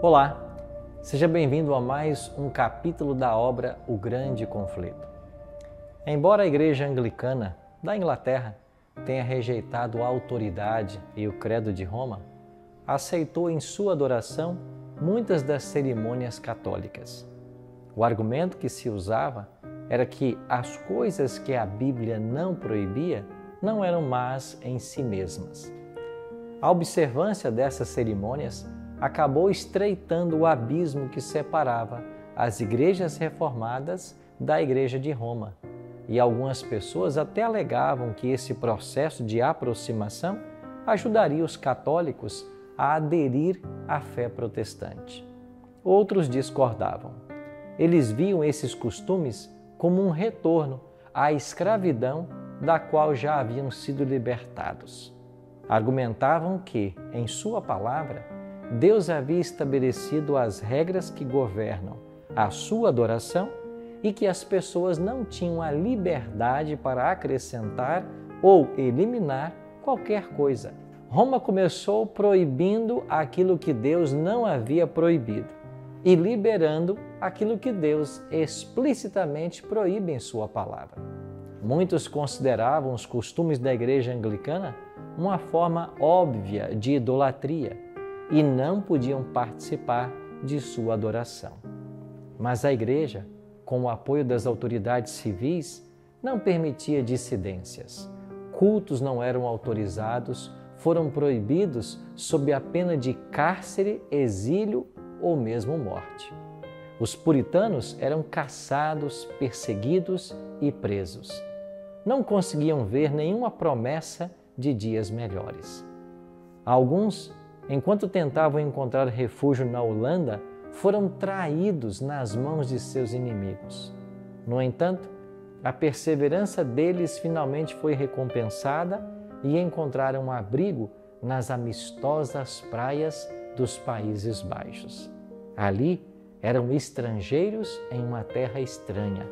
Olá, seja bem-vindo a mais um capítulo da obra O Grande Conflito. Embora a Igreja Anglicana da Inglaterra tenha rejeitado a autoridade e o credo de Roma, aceitou em sua adoração muitas das cerimônias católicas. O argumento que se usava era que as coisas que a Bíblia não proibia não eram más em si mesmas. A observância dessas cerimônias acabou estreitando o abismo que separava as igrejas reformadas da Igreja de Roma. E algumas pessoas até alegavam que esse processo de aproximação ajudaria os católicos a aderir à fé protestante. Outros discordavam. Eles viam esses costumes como um retorno à escravidão da qual já haviam sido libertados. Argumentavam que, em sua palavra, Deus havia estabelecido as regras que governam a sua adoração e que as pessoas não tinham a liberdade para acrescentar ou eliminar qualquer coisa. Roma começou proibindo aquilo que Deus não havia proibido e liberando aquilo que Deus explicitamente proíbe em sua palavra. Muitos consideravam os costumes da Igreja Anglicana uma forma óbvia de idolatria e não podiam participar de sua adoração. Mas a Igreja, com o apoio das autoridades civis, não permitia dissidências. Cultos não eram autorizados, foram proibidos sob a pena de cárcere, exílio ou mesmo morte. Os puritanos eram caçados, perseguidos e presos. Não conseguiam ver nenhuma promessa de dias melhores. Alguns, enquanto tentavam encontrar refúgio na Holanda, foram traídos nas mãos de seus inimigos. No entanto, a perseverança deles finalmente foi recompensada e encontraram abrigo nas amistosas praias dos Países Baixos. Ali eram estrangeiros em uma terra estranha,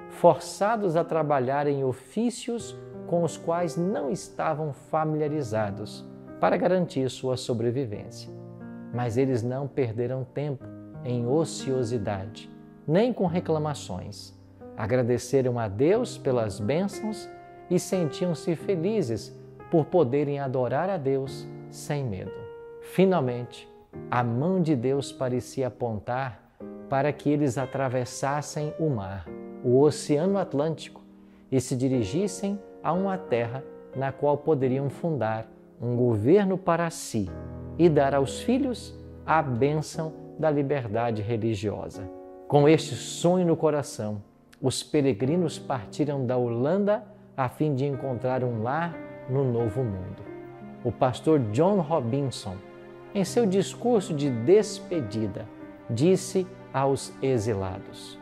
forçados a trabalhar em ofícios com os quais não estavam familiarizados, para garantir sua sobrevivência. Mas eles não perderam tempo em ociosidade, nem com reclamações. Agradeceram a Deus pelas bênçãos e sentiam-se felizes por poderem adorar a Deus sem medo. Finalmente, a mão de Deus parecia apontar para que eles atravessassem o mar, o Oceano Atlântico, e se dirigissem a uma terra na qual poderiam fundar um governo para si e dar aos filhos a bênção da liberdade religiosa. Com este sonho no coração, os peregrinos partiram da Holanda a fim de encontrar um lar no Novo Mundo. O pastor John Robinson, em seu discurso de despedida, disse aos exilados: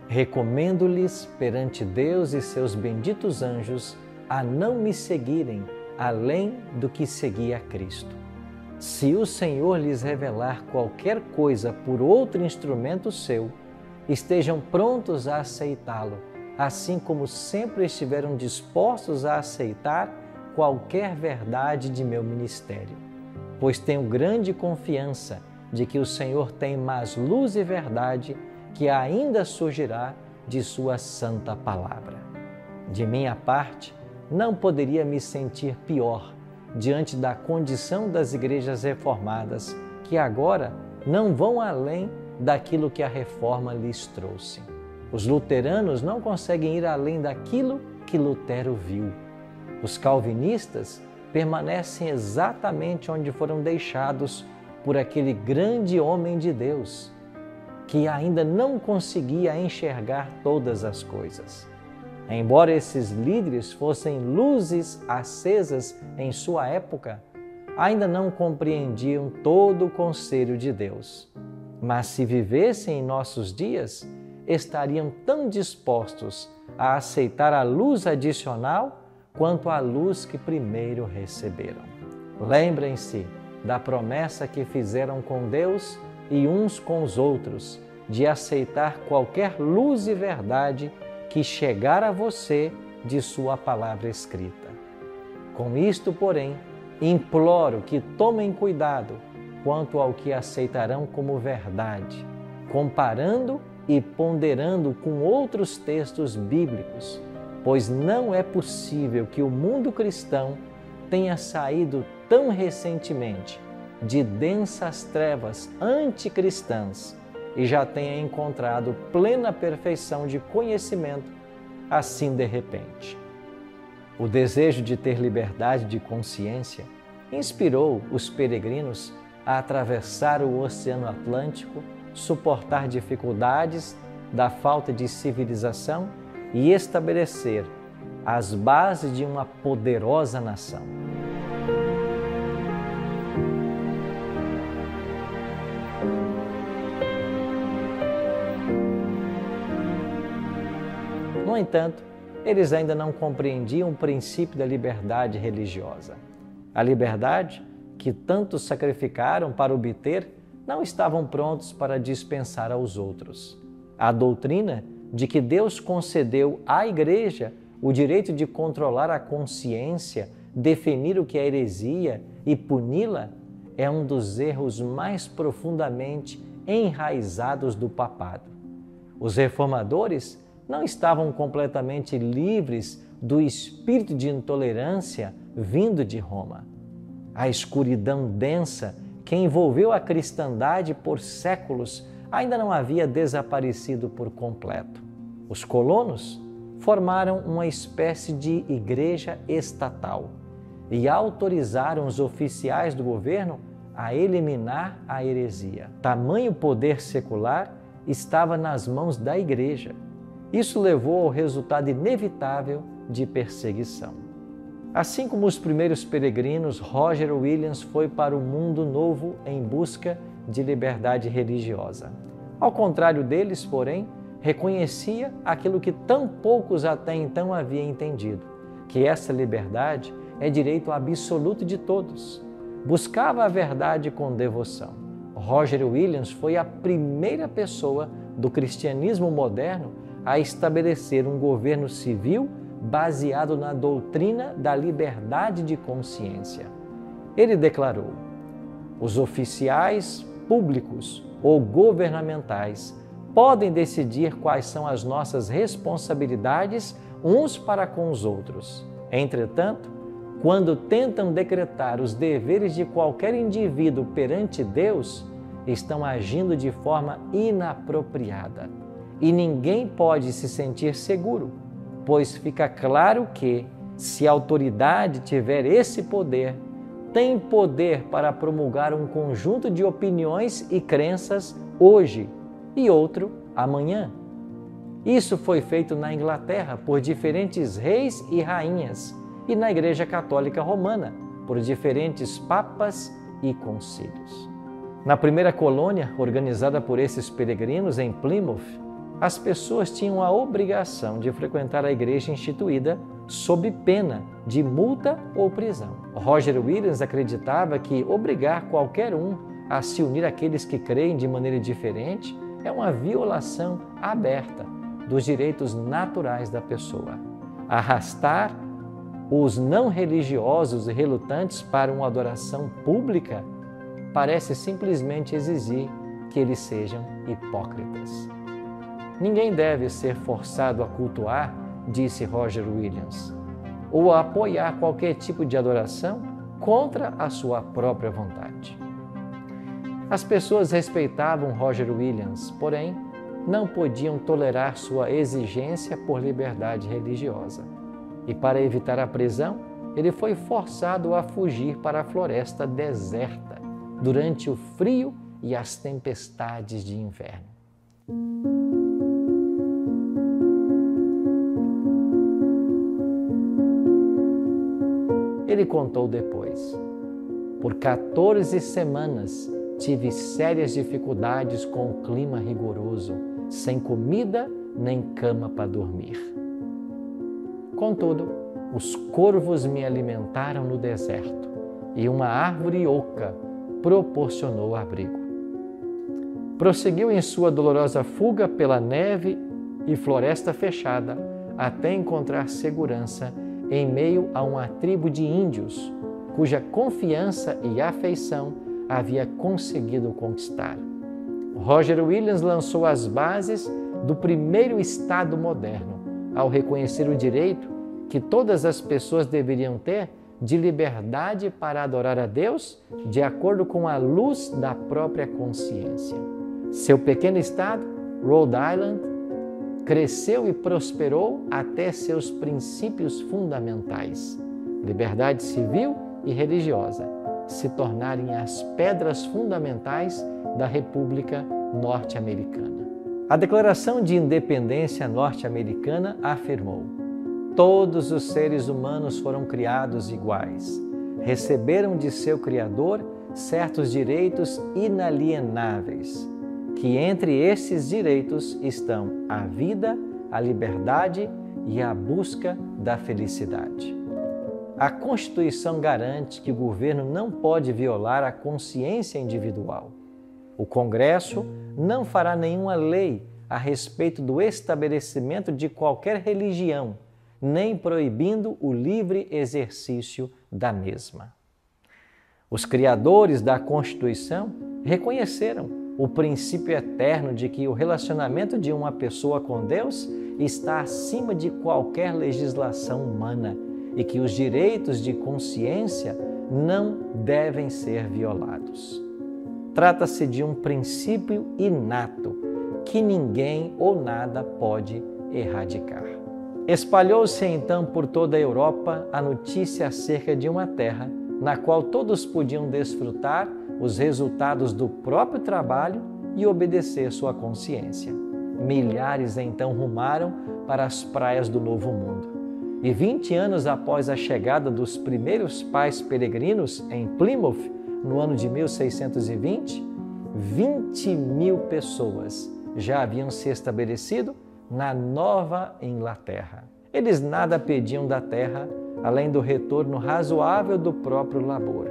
"Recomendo-lhes perante Deus e seus benditos anjos a não me seguirem além do que seguia Cristo. Se o Senhor lhes revelar qualquer coisa por outro instrumento seu, estejam prontos a aceitá-lo, assim como sempre estiveram dispostos a aceitar qualquer verdade de meu ministério. Pois tenho grande confiança de que o Senhor tem mais luz e verdade que ainda surgirá de sua santa palavra. De minha parte, não poderia me sentir pior diante da condição das igrejas reformadas, que agora não vão além daquilo que a reforma lhes trouxe. Os luteranos não conseguem ir além daquilo que Lutero viu. Os calvinistas permanecem exatamente onde foram deixados por aquele grande homem de Deus, que ainda não conseguia enxergar todas as coisas. Embora esses líderes fossem luzes acesas em sua época, ainda não compreendiam todo o conselho de Deus. Mas se vivessem em nossos dias, estariam tão dispostos a aceitar a luz adicional quanto a luz que primeiro receberam. Lembrem-se da promessa que fizeram com Deus e uns com os outros, de aceitar qualquer luz e verdade que chegar a você de sua palavra escrita. Com isto, porém, imploro que tomem cuidado quanto ao que aceitarão como verdade, comparando e ponderando com outros textos bíblicos, pois não é possível que o mundo cristão tenha saído tão recentemente de densas trevas anticristãs e já tenha encontrado plena perfeição de conhecimento assim de repente. O desejo de ter liberdade de consciência inspirou os peregrinos a atravessar o Oceano Atlântico, suportar dificuldades da falta de civilização e estabelecer as bases de uma poderosa nação. No entanto, eles ainda não compreendiam o princípio da liberdade religiosa. A liberdade que tanto sacrificaram para obter, não estavam prontos para dispensar aos outros. A doutrina de que Deus concedeu à Igreja o direito de controlar a consciência, definir o que é heresia e puni-la, é um dos erros mais profundamente enraizados do papado. Os reformadores não estavam completamente livres do espírito de intolerância vindo de Roma. A escuridão densa que envolveu a cristandade por séculos ainda não havia desaparecido por completo. Os colonos formaram uma espécie de igreja estatal e autorizaram os oficiais do governo a eliminar a heresia. Tamanho poder secular estava nas mãos da igreja. Isso levou ao resultado inevitável de perseguição. Assim como os primeiros peregrinos, Roger Williams foi para o mundo novo em busca de liberdade religiosa. Ao contrário deles, porém, reconhecia aquilo que tão poucos até então haviam entendido, que essa liberdade é direito absoluto de todos. Buscava a verdade com devoção. Roger Williams foi a primeira pessoa do cristianismo moderno a estabelecer um governo civil baseado na doutrina da liberdade de consciência. Ele declarou: os oficiais públicos ou governamentais podem decidir quais são as nossas responsabilidades uns para com os outros. Entretanto, quando tentam decretar os deveres de qualquer indivíduo perante Deus, estão agindo de forma inapropriada. E ninguém pode se sentir seguro, pois fica claro que, se a autoridade tiver esse poder, tem poder para promulgar um conjunto de opiniões e crenças hoje e outro amanhã. Isso foi feito na Inglaterra por diferentes reis e rainhas e na Igreja Católica Romana por diferentes papas e concílios. Na primeira colônia organizada por esses peregrinos em Plymouth, as pessoas tinham a obrigação de frequentar a igreja instituída sob pena de multa ou prisão. Roger Williams acreditava que obrigar qualquer um a se unir àqueles que creem de maneira diferente é uma violação aberta dos direitos naturais da pessoa. Arrastar os não religiosos e relutantes para uma adoração pública parece simplesmente exigir que eles sejam hipócritas. Ninguém deve ser forçado a cultuar, disse Roger Williams, ou a apoiar qualquer tipo de adoração contra a sua própria vontade. As pessoas respeitavam Roger Williams, porém, não podiam tolerar sua exigência por liberdade religiosa. E para evitar a prisão, ele foi forçado a fugir para a floresta deserta durante o frio e as tempestades de inverno. Ele contou depois: por 14 semanas tive sérias dificuldades com o clima rigoroso, sem comida nem cama para dormir. Contudo, os corvos me alimentaram no deserto e uma árvore oca proporcionou abrigo. Prosseguiu em sua dolorosa fuga pela neve e floresta fechada até encontrar segurança em meio a uma tribo de índios, cuja confiança e afeição havia conseguido conquistar. Roger Williams lançou as bases do primeiro Estado moderno, ao reconhecer o direito que todas as pessoas deveriam ter de liberdade para adorar a Deus de acordo com a luz da própria consciência. Seu pequeno estado, Rhode Island, cresceu e prosperou até seus princípios fundamentais, liberdade civil e religiosa, se tornarem as pedras fundamentais da República Norte-Americana. A Declaração de Independência norte-americana afirmou: todos os seres humanos foram criados iguais, receberam de seu Criador certos direitos inalienáveis, que entre esses direitos estão a vida, a liberdade e a busca da felicidade. A Constituição garante que o governo não pode violar a consciência individual. O Congresso não fará nenhuma lei a respeito do estabelecimento de qualquer religião, nem proibindo o livre exercício da mesma. Os criadores da Constituição reconheceram o princípio eterno de que o relacionamento de uma pessoa com Deus está acima de qualquer legislação humana e que os direitos de consciência não devem ser violados. Trata-se de um princípio inato que ninguém ou nada pode erradicar. Espalhou-se então por toda a Europa a notícia acerca de uma terra na qual todos podiam desfrutar os resultados do próprio trabalho e obedecer sua consciência. Milhares então rumaram para as praias do Novo Mundo. E 20 anos após a chegada dos primeiros pais peregrinos em Plymouth, no ano de 1620, 20.000 pessoas já haviam se estabelecido na Nova Inglaterra. Eles nada pediam da terra, além do retorno razoável do próprio labor.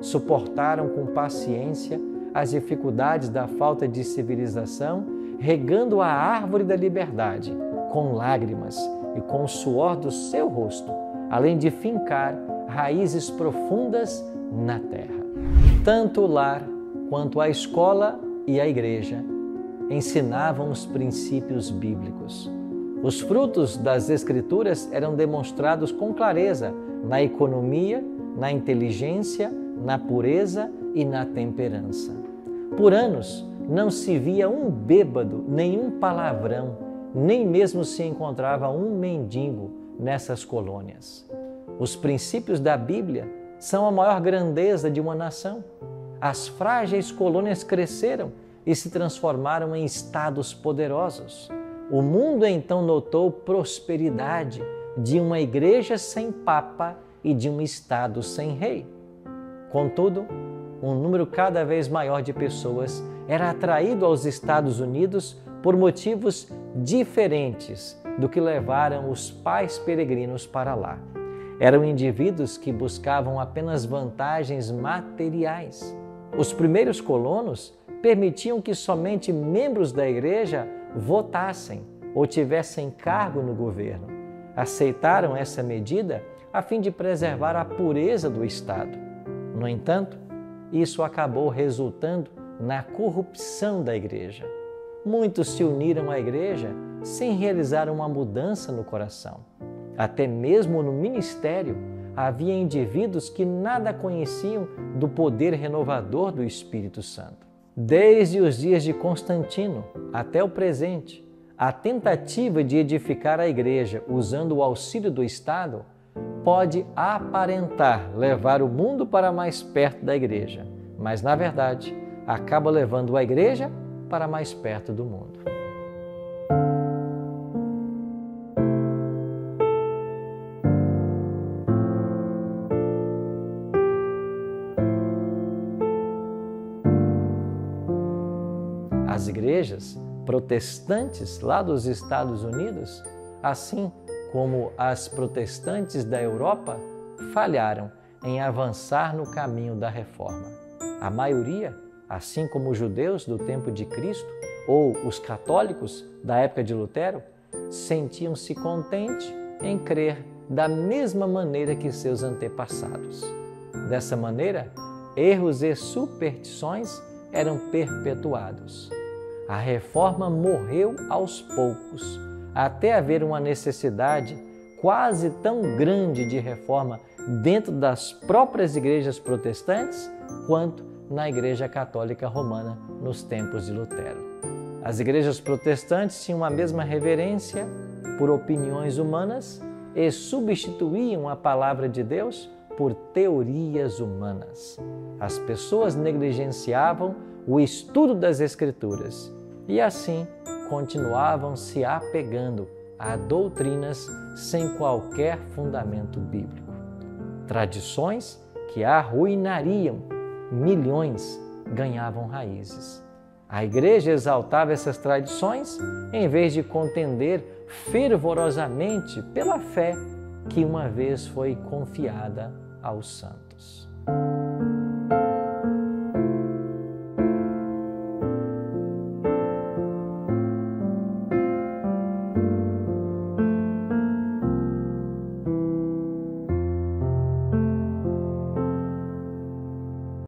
Suportaram com paciência as dificuldades da falta de civilização, regando a árvore da liberdade com lágrimas e com o suor do seu rosto, além de fincar raízes profundas na terra. Tanto o lar quanto a escola e a igreja ensinavam os princípios bíblicos. Os frutos das Escrituras eram demonstrados com clareza na economia, na inteligência, na pureza e na temperança. Por anos, não se via um bêbado, nenhum palavrão, nem mesmo se encontrava um mendigo nessas colônias. Os princípios da Bíblia são a maior grandeza de uma nação. As frágeis colônias cresceram e se transformaram em estados poderosos. O mundo então notou prosperidade de uma igreja sem papa e de um estado sem rei. Contudo, um número cada vez maior de pessoas era atraído aos Estados Unidos por motivos diferentes do que levaram os pais peregrinos para lá. Eram indivíduos que buscavam apenas vantagens materiais. Os primeiros colonos permitiam que somente membros da igreja votassem ou tivessem cargo no governo. Aceitaram essa medida a fim de preservar a pureza do Estado. No entanto, isso acabou resultando na corrupção da igreja. Muitos se uniram à igreja sem realizar uma mudança no coração. Até mesmo no ministério, havia indivíduos que nada conheciam do poder renovador do Espírito Santo. Desde os dias de Constantino até o presente, a tentativa de edificar a igreja usando o auxílio do Estado pode aparentar levar o mundo para mais perto da igreja, mas, na verdade, acaba levando a igreja para mais perto do mundo. As igrejas protestantes lá dos Estados Unidos, assim como as protestantes da Europa, falharam em avançar no caminho da reforma. A maioria, assim como os judeus do tempo de Cristo ou os católicos da época de Lutero, sentiam-se contentes em crer da mesma maneira que seus antepassados. Dessa maneira, erros e superstições eram perpetuados. A reforma morreu aos poucos, até haver uma necessidade quase tão grande de reforma dentro das próprias igrejas protestantes quanto na Igreja Católica Romana nos tempos de Lutero. As igrejas protestantes tinham a mesma reverência por opiniões humanas e substituíam a palavra de Deus por teorias humanas. As pessoas negligenciavam o estudo das Escrituras e assim continuavam se apegando a doutrinas sem qualquer fundamento bíblico. Tradições que arruinariam milhões ganhavam raízes. A igreja exaltava essas tradições em vez de contender fervorosamente pela fé que uma vez foi confiada aos santos.